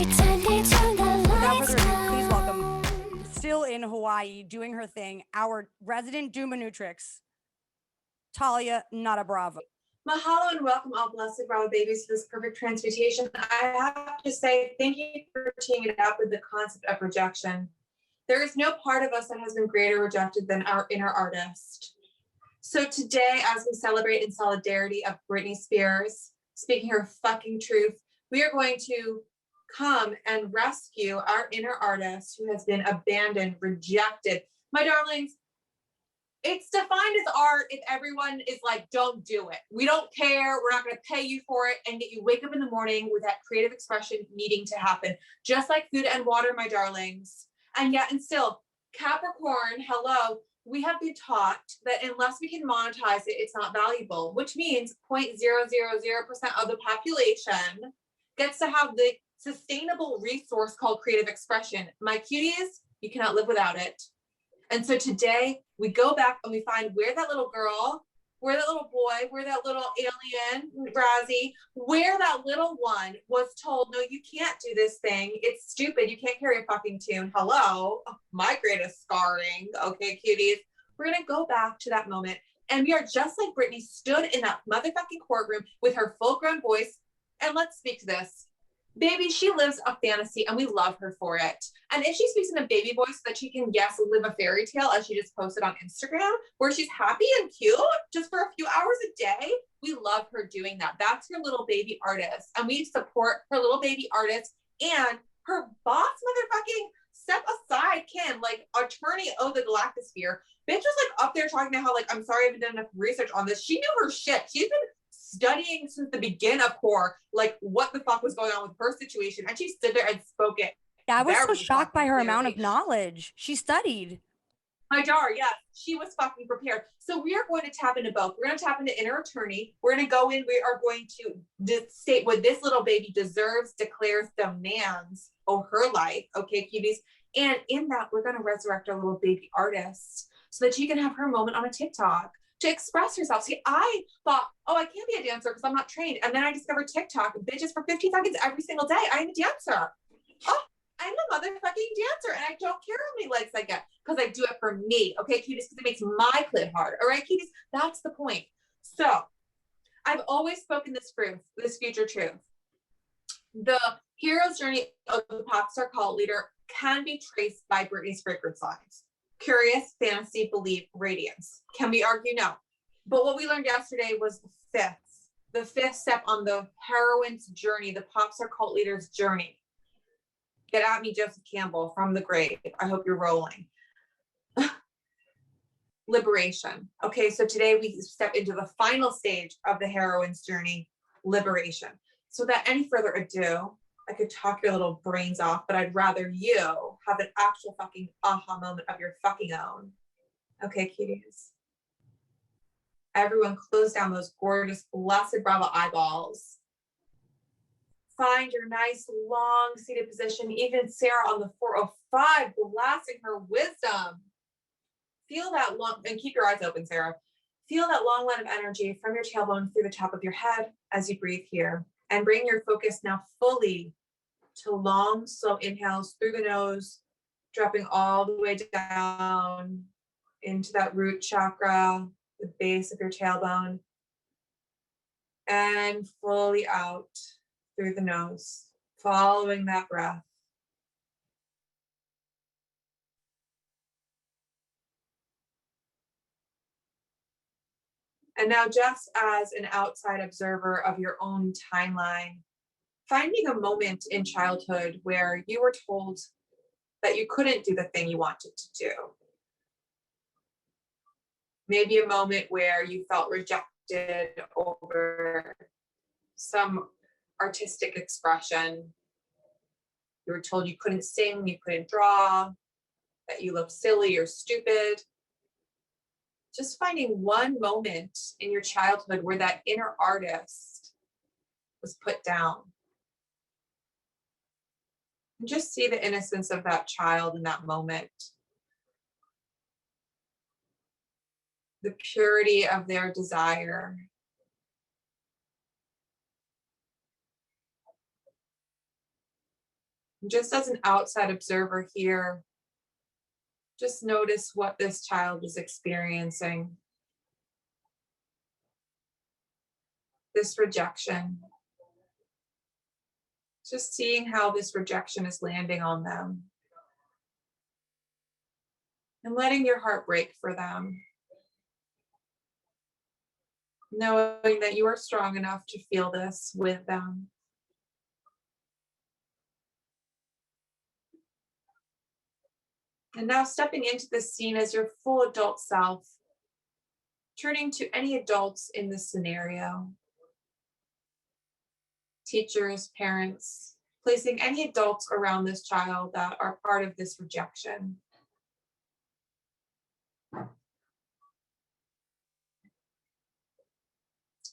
Without further ado, please welcome, still in Hawaii, doing her thing, our resident Dominatrix, Talia, not a Brava. Mahalo and welcome all blessed Brava babies to this perfect transmutation. I have to say thank you for teeing it up with the concept of rejection. There is no part of us that has been greater rejected than our inner artist. So today, as we celebrate in solidarity of Britney Spears speaking her fucking truth, we are going to come and rescue our inner artist who has been abandoned, rejected. My darlings, it's defined as art if everyone is like, don't do it. We don't care. We're not going to pay you for it. And yet you wake up in the morning with that creative expression needing to happen, just like food and water, my darlings. And yet, and still, Capricorn, hello, we have been taught that unless we can monetize it, it's not valuable, which means 0.000% of the population gets to have the sustainable resource called creative expression. My cuties, you cannot live without it. And so today we go back and we find where that little girl, where that little boy, where that little alien, Razzie, where that little one was told, no, you can't do this thing. It's stupid. You can't carry a fucking tune. Hello, my greatest scarring. Okay, cuties. We're going to go back to that moment. And we are just like Britney stood in that motherfucking courtroom with her full grown voice. And let's speak to this. Baby, she lives a fantasy and we love her for it. And if she speaks in a baby voice so that she can, yes, live a fairy tale as she just posted on Instagram, where she's happy and cute just for a few hours a day, we love her doing that. That's her little baby artist. And we support her little baby artist and her boss motherfucking step aside Kim, like attorney of the Galactosphere. Bitch was like up there talking about how like, I'm sorry I haven't done enough research on this. She knew her shit. She's been studying since the beginning of core, like what the fuck was going on with her situation. And she stood there and spoke it. Yeah, I was so shocked by her amount of knowledge. She studied. My jar, yeah, she was fucking prepared. So we are going to tap into both. We're going to tap into inner attorney. We're going to go in. We are going to state what this little baby deserves, declares, demands of her life. Okay, cuties. And in that, we're going to resurrect our little baby artist so that she can have her moment on a TikTok to express herself. See, I thought, oh, I can't be a dancer because I'm not trained. And then I discovered TikTok, bitches, for 50 seconds every single day. I'm a dancer. Oh, I'm a motherfucking dancer. And I don't care how many likes I get because I do it for me. Okay, cuties, because it makes my clit hard. All right, cuties, that's the point. So I've always spoken this truth, this future truth. The hero's journey of the pop star cult leader can be traced by Britney's fragrance lines. Curious, fantasy, belief, radiance. Can we argue? No. But what we learned yesterday was the fifth step on the heroine's journey, the pop star cult leader's journey. Get at me, Joseph Campbell, from the grave. I hope you're rolling. Liberation. Okay, so today we step into the final stage of the heroine's journey, liberation. So without any further ado, I could talk your little brains off, but I'd rather you have an actual fucking aha moment of your fucking own. Okay, cuties. Everyone close down those gorgeous, blessed Brava eyeballs. Find your nice, long seated position. Even Sarah on the 405, blasting her wisdom. Feel that long, and keep your eyes open, Sarah. Feel that long line of energy from your tailbone through the top of your head as you breathe here. And bring your focus now fully to long, slow inhales through the nose, dropping all the way down into that root chakra, the base of your tailbone, and fully out through the nose, following that breath. And now, just as an outside observer of your own timeline, finding a moment in childhood where you were told that you couldn't do the thing you wanted to do. Maybe a moment where you felt rejected over some artistic expression. You were told you couldn't sing, you couldn't draw, that you looked silly or stupid. Just finding one moment in your childhood where that inner artist was put down. And just see the innocence of that child in that moment. The purity of their desire. Just as an outside observer here, just notice what this child is experiencing. This rejection. Just seeing how this rejection is landing on them. And letting your heart break for them. Knowing that you are strong enough to feel this with them. And now stepping into this scene as your full adult self, turning to any adults in this scenario. Teachers, parents, placing any adults around this child that are part of this rejection.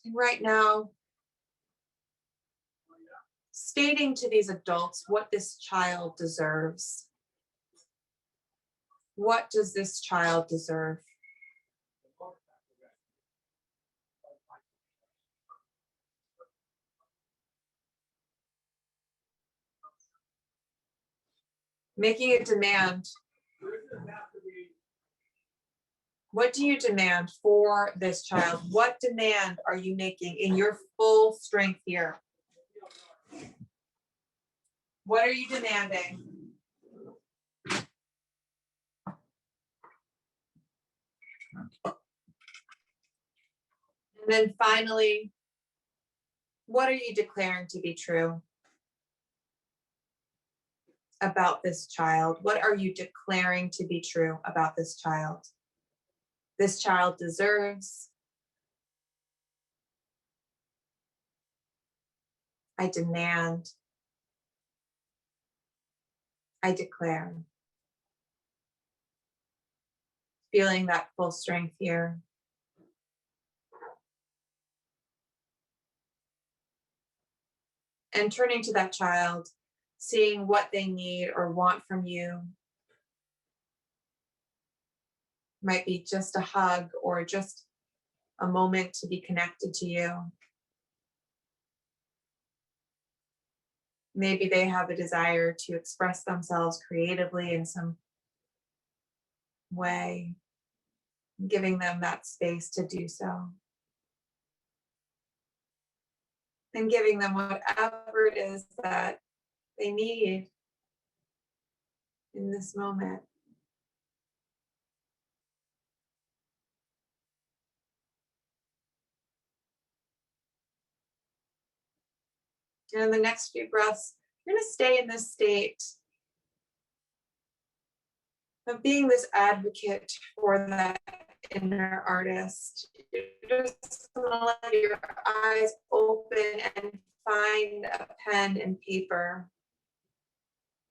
And right now, stating to these adults what this child deserves. What does this child deserve? Making a demand. What do you demand for this child? What demand are you making in your full strength here? What are you demanding? And then finally, what are you declaring to be true about this child? What are you declaring to be true about this child? This child deserves. I demand. I declare. Feeling that full strength here. And turning to that child, seeing what they need or want from you. Might be just a hug or just a moment to be connected to you. Maybe they have a desire to express themselves creatively in some way, giving them that space to do so. And giving them whatever it is that they need in this moment. And in the next few breaths, you're going to stay in this state of being this advocate for that inner artist. You're just going to let your eyes open and find a pen and paper.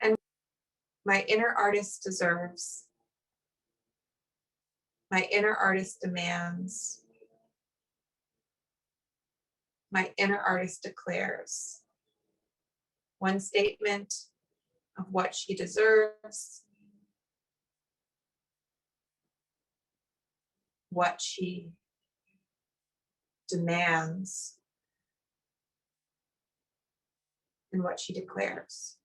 And my inner artist deserves. My inner artist demands. My inner artist declares. One statement of what she deserves, what she demands, and what she declares.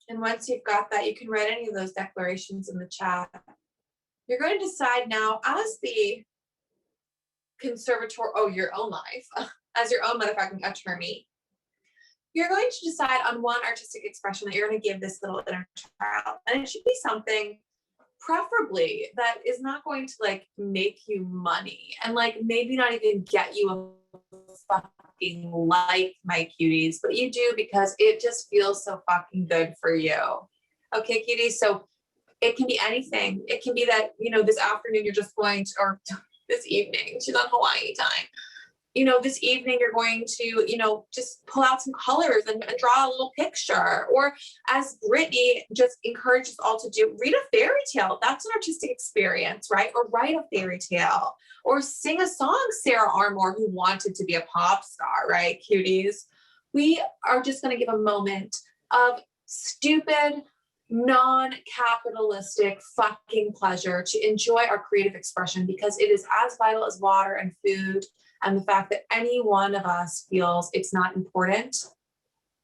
And once you've got that, you can write any of those declarations in the chat. You're going to decide now as the conservator, your own life, as your own motherfucking attorney, you're going to decide on one artistic expression that you're going to give this little inner child. And it should be something preferably that is not going to like make you money and like maybe not even get you a fucking like, my cuties, but you do because it just feels so fucking good for you. Okay, cuties. So it can be anything. It can be that, this afternoon you're just going to, or this evening, she's on Hawaii time. you know, this evening you're going to, you know, just pull out some colors and draw a little picture. Or as Brittany just encourages all to do, read a fairy tale. That's an artistic experience, right? Or write a fairy tale. Or sing a song, Sarah Armour, who wanted to be a pop star, right, cuties? We are just going to give a moment of stupid, non-capitalistic fucking pleasure to enjoy our creative expression, because it is as vital as water and food. And the fact that any one of us feels it's not important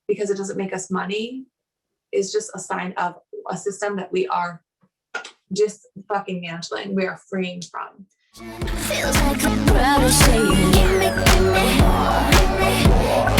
because it doesn't make us money is just a sign of a system that we are just fucking mantling. We are freeing from. Feels like a Brava saying, give me more.